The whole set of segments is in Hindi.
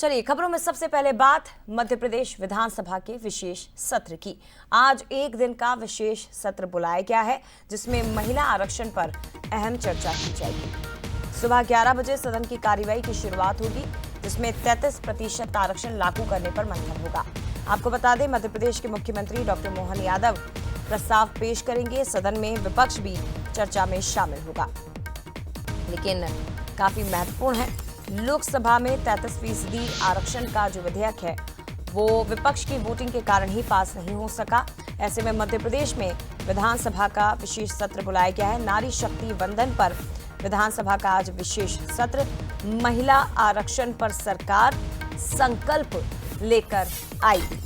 चलिए खबरों में सबसे पहले बात मध्य प्रदेश विधानसभा के विशेष सत्र की। आज एक दिन का विशेष सत्र बुलाया गया है जिसमें महिला आरक्षण पर अहम चर्चा की जाएगी। सुबह 11 बजे सदन की कार्यवाही की शुरुआत होगी जिसमें 33% आरक्षण लागू करने पर मंथन होगा। आपको बता दें मध्य प्रदेश के मुख्यमंत्री डॉक्टर मोहन यादव प्रस्ताव पेश करेंगे। सदन में विपक्ष भी चर्चा में शामिल होगा, लेकिन काफी महत्वपूर्ण है, लोकसभा में 33% आरक्षण का जो विधेयक है वो विपक्ष की वोटिंग के कारण ही पास नहीं हो सका। ऐसे में मध्य प्रदेश में विधानसभा का विशेष सत्र बुलाया गया है। नारी शक्ति वंदन पर विधानसभा का आज विशेष सत्र। महिला आरक्षण पर सरकार संकल्प लेकर आएगी।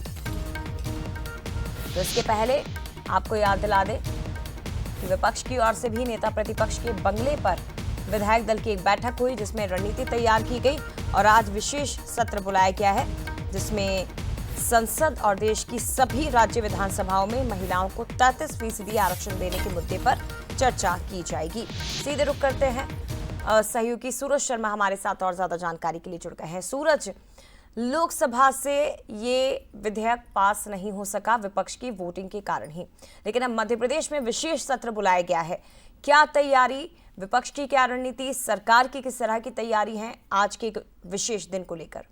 तो इसके पहले आपको याद दिला दें कि विपक्ष की ओर से भी नेता प्रतिपक्ष के बंगले पर विधायक दल की एक बैठक हुई जिसमें रणनीति तैयार की गई और आज विशेष सत्र बुलाया गया है जिसमें संसद और देश की सभी राज्य विधानसभाओं में महिलाओं को 33% आरक्षण देने के मुद्दे पर चर्चा की जाएगी। सीधे रुख करते हैं, सहयोगी सूरज शर्मा हमारे साथ और ज्यादा जानकारी के लिए जुड़ गए हैं। सूरज, लोकसभा से ये विधेयक पास नहीं हो सका विपक्ष की वोटिंग के कारण ही, लेकिन अब मध्य प्रदेश में विशेष सत्र बुलाया गया है। क्या तैयारी, विपक्ष की क्या रणनीति, सरकार की किस तरह की तैयारी है आज के विशेष दिन को लेकर?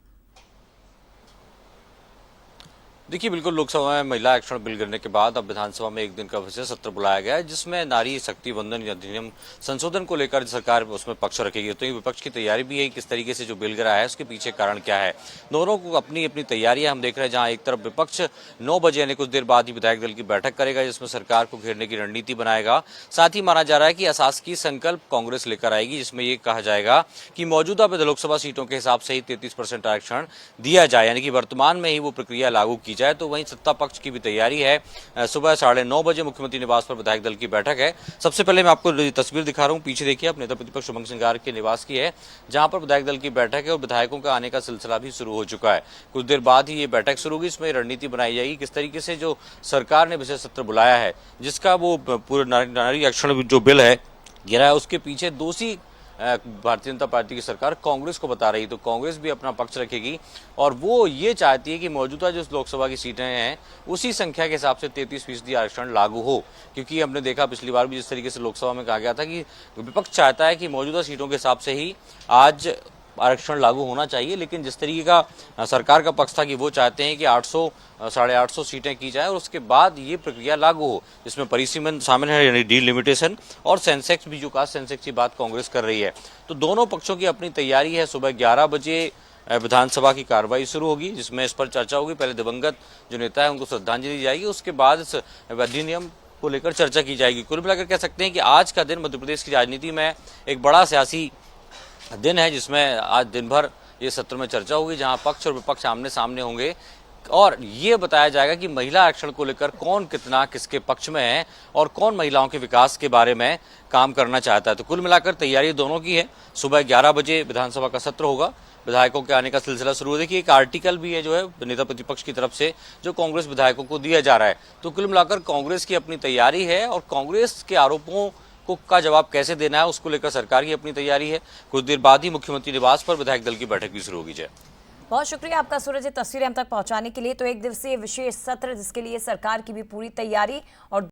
देखिए, बिल्कुल लोकसभा में महिला आरक्षण बिल गिरने के बाद अब विधानसभा में एक दिन का विशेष सत्र बुलाया गया है जिसमें नारी शक्ति वंदन अधिनियम संशोधन को लेकर सरकार उसमें पक्ष रखेगी। तो ये विपक्ष की तैयारी भी है, किस तरीके से जो बिल गिरा है उसके पीछे कारण क्या है। दोनों को अपनी अपनी तैयारियां हम देख रहे हैं, जहां एक तरफ विपक्ष 9 बजे यानी कुछ देर बाद ही विधायक दल की बैठक करेगा जिसमें सरकार को घेरने की रणनीति बनाएगा। साथ ही माना जा रहा है कि अशासकीय संकल्प कांग्रेस लेकर आएगी जिसमें यह कहा जाएगा कि मौजूदा लोकसभा सीटों के हिसाब से ही 33% आरक्षण दिया जाए, यानी कि वर्तमान में ही वो प्रक्रिया लागू की जाए। तो वहीं सत्ता पक्ष की भी तैयारी है। सुबह 9:30 बजे मुख्यमंत्री निवास पर विधायक दल की बैठक है। सबसे पहले मैं आपको तस्वीर दिखा रहा हूं, पीछे देखिए आप, नेता प्रतिपक्ष उमंग सिंगार के निवास की है जहां पर विधायक दल की बैठक है और विधायकों का आने का सिलसिला भी शुरू हो चुका है। कुछ देर बाद ही ये बैठक शुरू होगी, इसमें रणनीति बनाई जाएगी किस तरीके से जो सरकार ने विशेष सत्र बुलाया है जिसका वो पूरे नारी आरक्षण जो बिल है गिरा है उसके पीछे दोषी भारतीय जनता पार्टी की सरकार कांग्रेस को बता रही। तो कांग्रेस भी अपना पक्ष रखेगी और वो ये चाहती है कि मौजूदा जो लोकसभा की सीटें हैं उसी संख्या के हिसाब से 33% आरक्षण लागू हो, क्योंकि हमने देखा पिछली बार भी जिस तरीके से लोकसभा में कहा गया था कि विपक्ष चाहता है कि मौजूदा सीटों के हिसाब से ही आज आरक्षण लागू होना चाहिए, लेकिन जिस तरीके का सरकार का पक्ष था कि वो चाहते हैं कि 800 850 सीटें की जाए और उसके बाद ये प्रक्रिया लागू हो, जिसमें परिसीमन शामिल है यानी डीलिमिटेशन और सेंसेक्स भी, जो कास्ट सेंसेक्स की बात कांग्रेस कर रही है। तो दोनों पक्षों की अपनी तैयारी है। सुबह 11 बजे विधानसभा की कार्रवाई शुरू होगी जिसमें इस पर चर्चा होगी। पहले दिवंगत जो नेता है उनको श्रद्धांजलि दी जाएगी, उसके बाद इस अधिनियम को लेकर चर्चा की जाएगी। कुल मिलाकर कह सकते हैं कि आज का दिन मध्य प्रदेश की राजनीति में एक बड़ा सियासी दिन है जिसमें आज दिन भर ये सत्र में चर्चा होगी, जहां पक्ष और विपक्ष आमने सामने होंगे और ये बताया जाएगा कि महिला आरक्षण को लेकर कौन कितना किसके पक्ष में है और कौन महिलाओं के विकास के बारे में काम करना चाहता है। तो कुल मिलाकर तैयारी दोनों की है। सुबह 11 बजे विधानसभा का सत्र होगा, विधायकों के आने का सिलसिला शुरू हो। देखिए, एक आर्टिकल भी है जो है नेता प्रतिपक्ष की तरफ से जो कांग्रेस विधायकों को दिया जा रहा है। तो कुल मिलाकर कांग्रेस की अपनी तैयारी है और कांग्रेस के आरोपों का जवाब कैसे देना है उसको लेकर सरकार की अपनी तैयारी है। कुछ देर बाद ही मुख्यमंत्री निवास पर विधायक दल की बैठक भी शुरू होगी। जय, बहुत शुक्रिया आपका सूरज, ये तस्वीरें हम तक पहुंचाने के लिए। तो एक दिवसीय विशेष सत्र जिसके लिए सरकार की भी पूरी तैयारी और